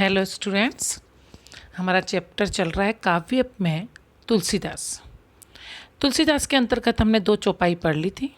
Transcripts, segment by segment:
Hello students, हमारा chapter चल रहा है काव्य में तुलसीदास। तुलसीदास के अंतर्गत हमने 2 चौपाई पढ़ ली थी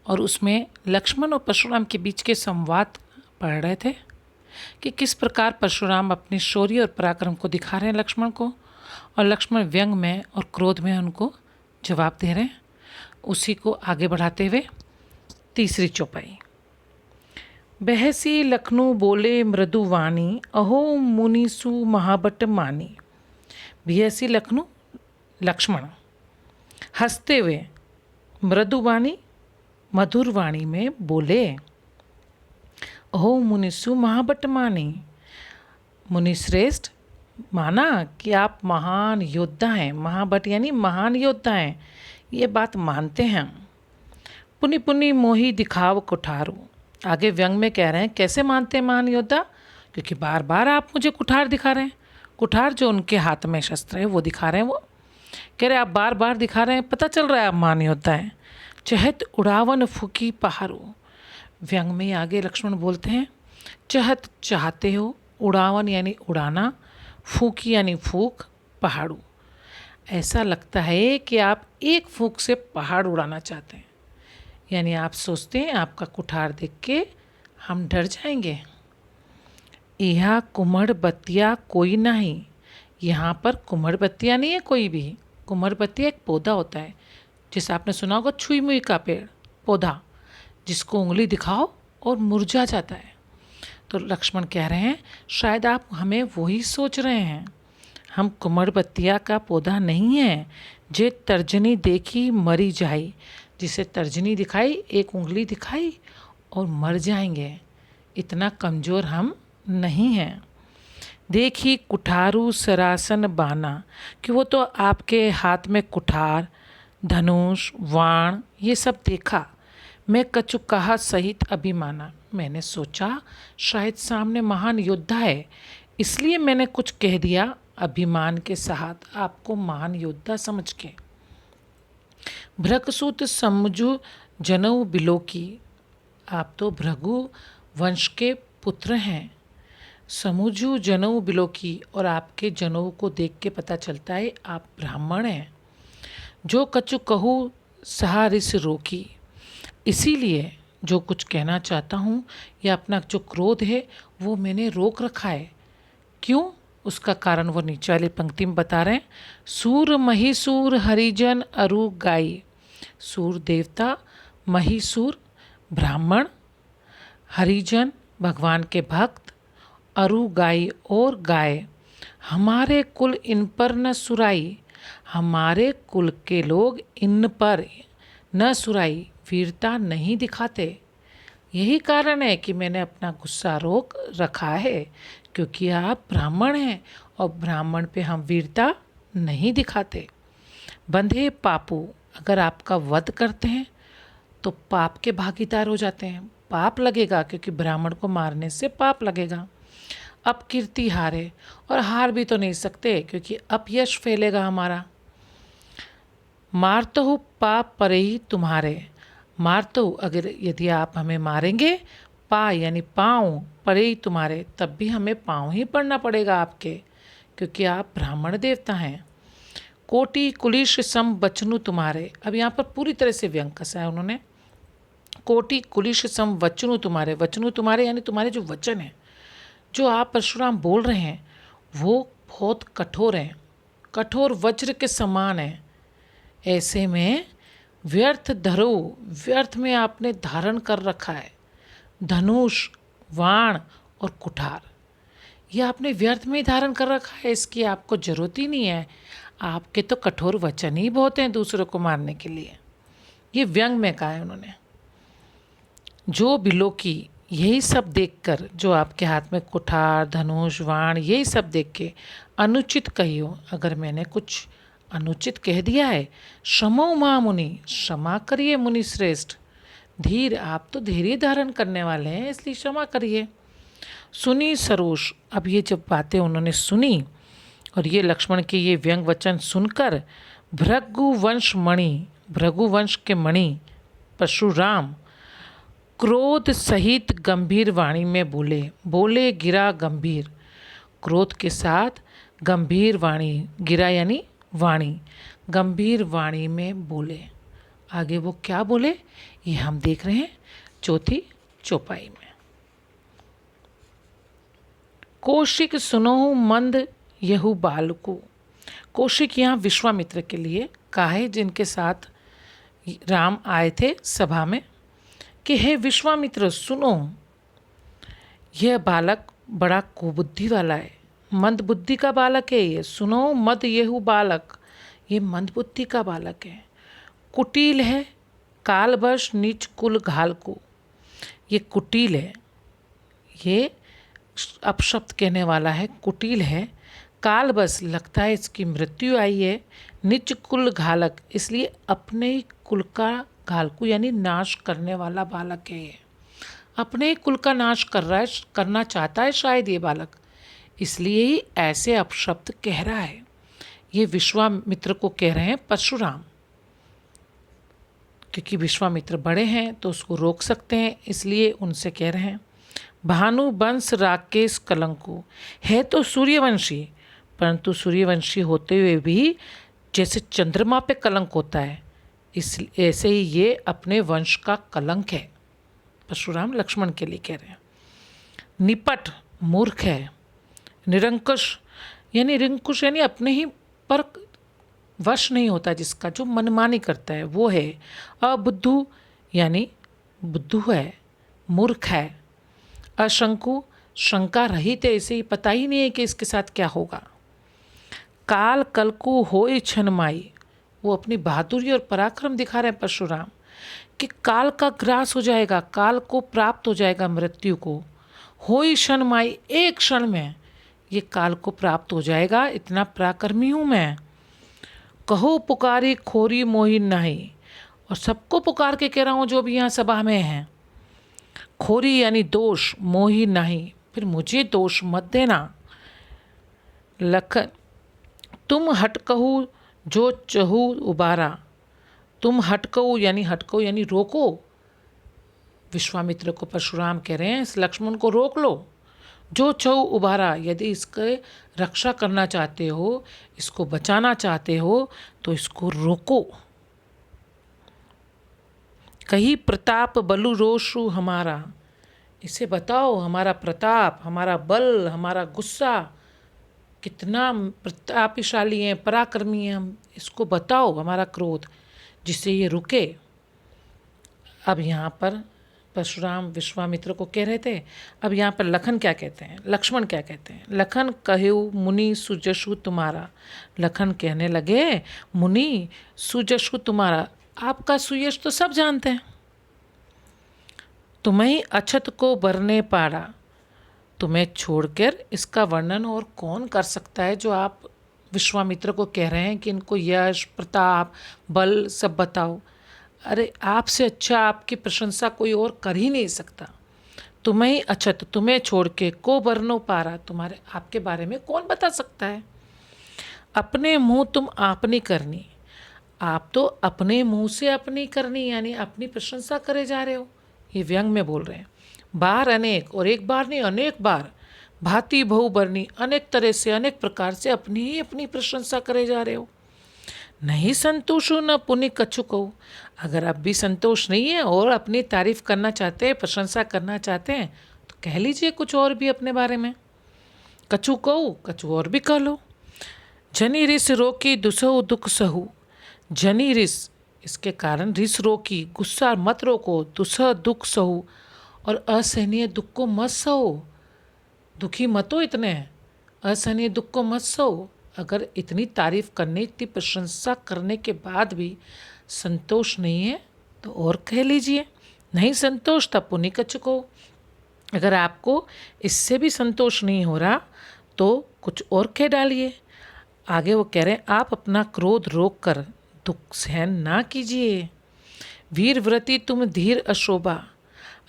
और उसमें लक्ष्मण और परशुराम के बीच के संवाद पढ़ रहे थे कि किस प्रकार परशुराम अपने शौर्य और पराक्रम को दिखा रहे हैं लक्ष्मण को, और लक्ष्मण व्यंग में और क्रोध में उनको जवाब दे रहे हैं। उसी को आगे बढ़ाते हुए तीसरी चौपाई। बहसी लखनऊ बोले मृदुवाणी, अहो मुनिसु महाबट मानी। बहसी लखनऊ लक्ष्मण हंसते हुए मृदुवाणी मधुर वाणी में बोले, अहो मुनिसु महाबट मानी। मुनिश्रेष्ठ, माना कि आप महान योद्धा हैं। महाबट यानी महान योद्धा हैं, ये बात मानते हैं हम। पुनि पुनि मोही दिखाव कुठारू। आगे व्यंग में कह रहे हैं कैसे मानते हैं महान योद्धा, क्योंकि बार बार आप मुझे कुठार दिखा रहे हैं। कुठार जो उनके हाथ में शस्त्र है वो दिखा रहे हैं। वो कह रहे आप बार बार दिखा रहे हैं, पता चल रहा है आप महान योद्धा हैं। चहत उड़ावन फूकी पहाड़ू। व्यंग में आगे लक्ष्मण बोलते हैं चहत चाहते हो, उड़ावन यानी उड़ाना, फूकी यानी फूक, पहाड़ू ऐसा लगता है कि आप एक फूक से पहाड़ उड़ाना चाहते हैं। यानी आप सोचते हैं आपका कुठार देख के हम डर जाएंगे। यह कुम्हड़ बत्तिया कोई नहीं। यहाँ पर कुम्हड़ बत्तिया नहीं है कोई भी। कुम्हड़ बत्तिया एक पौधा होता है, जिसे आपने सुना होगा, छुई मुई का पेड़ पौधा, जिसको उंगली दिखाओ और मुरझा जाता है। तो लक्ष्मण कह रहे हैं शायद आप हमें वही सोच रहे हैं। हम कुम्हड़ बत्तिया का पौधा नहीं है जे तर्जनी देखी मरी जाई। जिसे तर्जनी दिखाई, एक उंगली दिखाई और मर जाएंगे। इतना कमज़ोर हम नहीं हैं। देखी कुठारू सरासन बाना, कि वो तो आपके हाथ में कुठार, धनुष, वाण ये सब देखा। मैं कछु कहा सहित अभिमाना। मैंने सोचा शायद सामने महान योद्धा है, इसलिए मैंने कुछ कह दिया अभिमान के साथ, आपको महान योद्धा समझ के। भृगसुत समझु जनऊ बिलोकी। आप तो भृगु वंश के पुत्र हैं। समझु जनऊ बिलोकी, और आपके जनऊ को देख के पता चलता है आप ब्राह्मण हैं। जो कछु कहूँ सहारिस रोकी। इसीलिए जो कुछ कहना चाहता हूँ या अपना जो क्रोध है वो मैंने रोक रखा है। क्यों? उसका कारण वो नीचे वाली पंक्ति में बता रहे हैं। सूर महीसूर हरिजन अरु गाई। सूर देवता, महीसूर ब्राह्मण, हरिजन भगवान के भक्त, अरु गाई और गाय। हमारे कुल इन पर न सुराई। हमारे कुल के लोग इन पर न सुराई, वीरता नहीं दिखाते। यही कारण है कि मैंने अपना गुस्सा रोक रखा है, क्योंकि आप ब्राह्मण हैं और ब्राह्मण पे हम वीरता नहीं दिखाते। बंधे पापू, अगर आपका वध करते हैं तो पाप के भागीदार हो जाते हैं। पाप लगेगा, क्योंकि ब्राह्मण को मारने से पाप लगेगा। अपकीर्ति हारे, और हार भी तो नहीं सकते क्योंकि अपयश फैलेगा हमारा। मारतो हूँ पाप परे ही तुम्हारे। मारतो, अगर यदि आप हमें मारेंगे, पा यानी पाँव, पड़े ही तुम्हारे, तब भी हमें पाँव ही पड़ना पड़ेगा आपके, क्योंकि आप ब्राह्मण देवता हैं। कोटि कुलिश सम वचनु तुम्हारे। अब यहाँ पर पूरी तरह से व्यंग कसा है उन्होंने। कोटि कुलिश सम वचनु तुम्हारे। वचनु तुम्हारे यानी तुम्हारे जो वचन हैं, जो आप परशुराम बोल रहे हैं, वो बहुत कठोर हैं, कठोर वज्र के समान हैं। ऐसे में व्यर्थ धरो, व्यर्थ में आपने धारण कर रखा है धनुष, वाण और कुठार। यह आपने व्यर्थ में ही धारण कर रखा है, इसकी आपको ज़रूरत ही नहीं है। आपके तो कठोर वचन ही बहुत हैं दूसरों को मारने के लिए। ये व्यंग में कहा है उन्होंने। जो बिलोकी, यही सब देखकर, जो आपके हाथ में कुठार, धनुष, वाण यही सब देख के अनुचित कहियो, अगर मैंने कुछ अनुचित कह दिया है, क्षमो मां मुनि, क्षमा करिए मुनि श्रेष्ठ। धीर, आप तो धैर्य धारण करने वाले हैं, इसलिए क्षमा करिए। सुनी सरोष, अब ये जब बातें उन्होंने सुनी और ये लक्ष्मण के ये व्यंग वचन सुनकर भृगुवंश मणि, भृगुवंश के मणि परशुराम क्रोध सहित गंभीर वाणी में बोले गिरा गंभीर। क्रोध के साथ गंभीर वाणी, गिरा यानी वाणी, गंभीर वाणी में बोले। आगे वो क्या बोले ये हम देख रहे हैं चौथी चौपाई में। कौशिक सुनहु मंद यहु बालको। कौशिक यहाँ विश्वामित्र के लिए कहा है, जिनके साथ राम आए थे सभा में, कि हे विश्वामित्र सुनो, यह बालक बड़ा कुबुद्धि वाला है, मंद बुद्धि का बालक है ये। सुनो मद येहु बालक, ये मंद बुद्धि का बालक है, कुटिल है, कालवश नीच कुल घाल को। ये कुटिल है, ये अपशब्द कहने वाला है, कुटिल है, काल बस लगता है इसकी मृत्यु आई है, निच कुल घालक इसलिए अपने ही कुल का घालकू यानी नाश करने वाला बालक है ये। अपने ही कुल का नाश कर रहा है, करना चाहता है शायद ये बालक, इसलिए ही ऐसे अपशब्द कह रहा है। ये विश्वामित्र को कह रहे हैं परशुराम, क्योंकि विश्वामित्र बड़े हैं तो उसको रोक सकते हैं, इसलिए उनसे कह रहे हैं। भानु वंश राकेश कलंको, है तो सूर्यवंशी, परंतु सूर्यवंशी होते हुए भी जैसे चंद्रमा पे कलंक होता है, इस ऐसे ही ये अपने वंश का कलंक है। परशुराम लक्ष्मण के लिए कह रहे हैं। निपट मूर्ख है, निरंकुश यानी रिंकुश यानी अपने ही पर वश नहीं होता, जिसका जो मनमानी करता है वो है। अबुद्धू यानी बुद्धू है, मूर्ख है। अशंकु शंका रहित है, इसे पता ही नहीं है कि इसके साथ क्या होगा। काल कलकु होय छनमाई, वो अपनी बहादुरी और पराक्रम दिखा रहे हैं परशुराम कि काल का ग्रास हो जाएगा, काल को प्राप्त हो जाएगा मृत्यु को। होय छनमाई, एक क्षण में ये काल को प्राप्त हो जाएगा, इतना पराक्रमी हूँ मैं। कहो पुकारी खोरी मोही नहीं, और सबको पुकार के कह रहा हूँ जो भी यहाँ सभा में हैं। खोरी यानी दोष, मोही नहीं, फिर मुझे दोष मत देना। लखन तुम हटकहु जो चहु उबारा, तुम हटकहु यानी रोको। विश्वामित्र को परशुराम कह रहे हैं इस लक्ष्मण को रोक लो। जो चहु उबारा, यदि इसके रक्षा करना चाहते हो, इसको बचाना चाहते हो तो इसको रोको। कही प्रताप बलु रोषु हमारा, इसे बताओ हमारा प्रताप, हमारा बल, हमारा गुस्सा कितना प्रतापशाली है, पराक्रमी है, हम इसको बताओ हमारा क्रोध, जिससे ये रुके। अब यहाँ पर परशुराम विश्वामित्र को कह रहे थे, अब यहाँ पर लखन क्या कहते हैं, लक्ष्मण क्या कहते हैं। लखन कहु मुनि सुजशु तुम्हारा, लखन कहने लगे मुनि सुजशु तुम्हारा, आपका सुयश तो सब जानते हैं। तुम्हें अछत को बरने पाड़ा, तुम्हें छोड़कर इसका वर्णन और कौन कर सकता है, जो आप विश्वामित्र को कह रहे हैं कि इनको यश प्रताप बल सब बताओ। अरे आपसे अच्छा आपकी प्रशंसा कोई और कर ही नहीं सकता। तुम्हें अछत, तुम्हें छोड़ के को बरनो पारा, तुम्हारे आपके बारे में कौन बता सकता है। अपने मुँह तुम आपनी करनी, आप तो अपने मुँह से अपनी करनी यानी अपनी प्रशंसा करे जा रहे हो, ये व्यंग में बोल रहे हैं। बार अनेक, और एक बार नहीं अनेक बार, भांति बहु बरनी, अनेक तरह से अनेक प्रकार से अपनी ही अपनी प्रशंसा करे जा रहे हो। नहीं संतोष हो न पुण्य कछु कहो, अगर अब भी संतोष नहीं है और अपनी तारीफ करना चाहते हैं, प्रशंसा करना चाहते हैं तो कह लीजिए कुछ और भी अपने बारे में। कछु कहो, कछु और भी कह लो। जनी रिस रोकी दुसहु दुख सहु, जनी रिस इसके कारण रिस रोकी, गुस्सा मत रोको, दुसह दुख सहु और असहनीय दुख को मत सहो। दुखी मत हो इतने, असहनीय दुख को मत सहो। अगर इतनी तारीफ करने, इतनी प्रशंसा करने के बाद भी संतोष नहीं है तो और कह लीजिए। नहीं संतोष तब पुण्य कछु कहो, अगर आपको इससे भी संतोष नहीं हो रहा तो कुछ और कह डालिए। आगे वो कह रहे हैं आप अपना क्रोध रोक कर दुख सहन ना कीजिए। वीर व्रती तुम धीर अशोभा,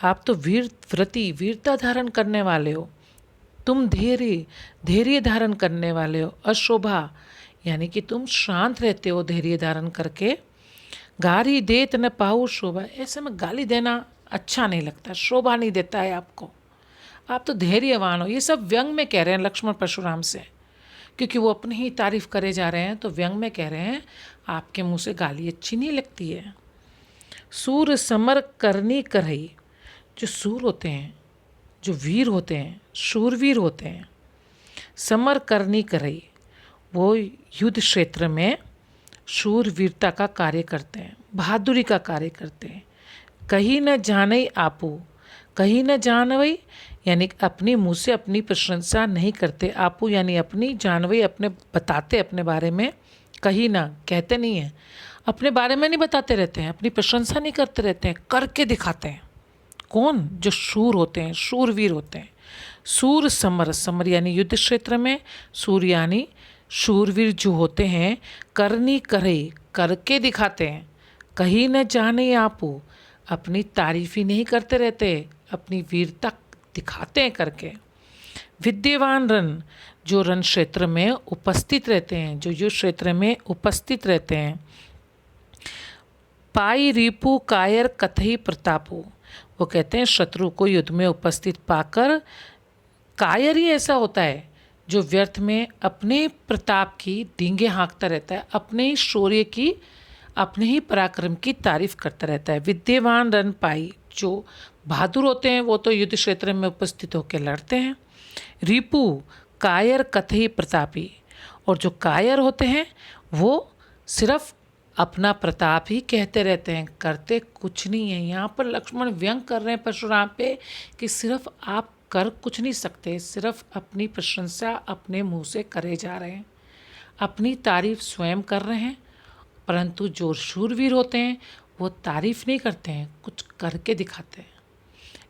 आप तो वीर व्रती वीरता धारण करने वाले हो, तुम धैर्य धारण करने वाले हो। अशोभा यानी कि तुम शांत रहते हो धैर्य धारण करके। गारी देत न पाऊ शोभा, ऐसे में गाली देना अच्छा नहीं लगता, शोभा नहीं देता है आपको। आप तो धैर्यवान हो। ये सब व्यंग में कह रहे हैं लक्ष्मण परशुराम से, क्योंकि वो अपनी ही तारीफ करे जा रहे हैं, तो व्यंग में कह रहे हैं आपके मुंह से गाली अच्छी नहीं लगती है। सूर समर करनी करही, जो सूर होते हैं, जो वीर होते हैं, शूरवीर होते हैं, समर करनी करही, वो युद्ध क्षेत्र में शूरवीरता का कार्य करते हैं, बहादुरी का कार्य करते हैं। कहीं न जानई आपू, कहीं न जानवई यानी अपनी मुँह से अपनी प्रशंसा नहीं करते, आपू यानी अपनी, जानवई अपने बताते अपने बारे में, कहीं ना कहते नहीं हैं, अपने बारे में नहीं बताते रहते हैं, अपनी प्रशंसा नहीं करते रहते हैं, करके दिखाते हैं। कौन? जो शूर होते हैं, शूरवीर होते हैं। सूर समर, समर यानी युद्ध क्षेत्र में, सूर यानी शूरवीर जो होते हैं, करनी करे करके दिखाते हैं। कहीं न जाने आपू, अपनी तारीफ ही नहीं करते रहते, अपनी वीरता दिखाते हैं करके। विद्यवान रन, जो रण क्षेत्र में उपस्थित रहते हैं, जो युद्ध क्षेत्र में उपस्थित रहते हैं। पाई रिपु कायर कथई प्रतापु, वो कहते हैं शत्रु को युद्ध में उपस्थित पाकर कायर ही ऐसा होता है जो व्यर्थ में अपने प्रताप की डींगे हाँकता रहता है, अपने ही शौर्य की, अपने ही पराक्रम की तारीफ करता रहता है। विद्यवान रन पाई, जो बहादुर होते हैं वो तो युद्ध क्षेत्र में उपस्थित होकर लड़ते हैं। रिपु कायर कथई प्रतापी, और जो कायर होते हैं वो सिर्फ अपना प्रताप ही कहते रहते हैं, करते कुछ नहीं है। यहाँ पर लक्ष्मण व्यंग कर रहे हैं परशुराम पे कि सिर्फ आप कर कुछ नहीं सकते, सिर्फ अपनी प्रशंसा अपने मुंह से करे जा रहे हैं, अपनी तारीफ स्वयं कर रहे हैं। परंतु जो शूरवीर होते हैं वो तारीफ नहीं करते हैं, कुछ करके दिखाते हैं।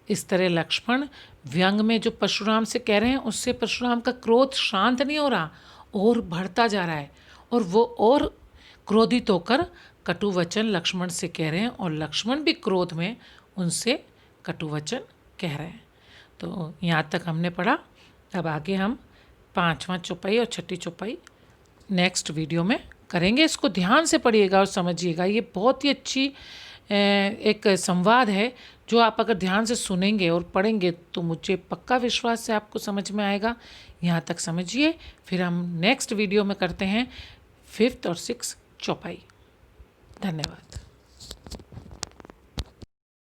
इस तरह लक्ष्मण व्यंग में जो परशुराम से कह रहे हैं उससे परशुराम का क्रोध शांत नहीं हो रहा, और बढ़ता जा रहा है, और वो और क्रोधित होकर कटु वचन लक्ष्मण से कह रहे हैं, और लक्ष्मण भी क्रोध में उनसे कटु वचन कह रहे हैं। तो यहाँ तक हमने पढ़ा। अब आगे हम 5वां चौपाई और 6ठी चौपाई नेक्स्ट वीडियो में करेंगे। इसको ध्यान से पढ़िएगा और समझिएगा। ये बहुत ही अच्छी एक संवाद है, जो आप अगर ध्यान से सुनेंगे और पढ़ेंगे तो मुझे पक्का विश्वास है आपको समझ में आएगा। यहाँ तक समझिए, फिर हम नेक्स्ट वीडियो में करते हैं 5th और 6th चौपाई। धन्यवाद।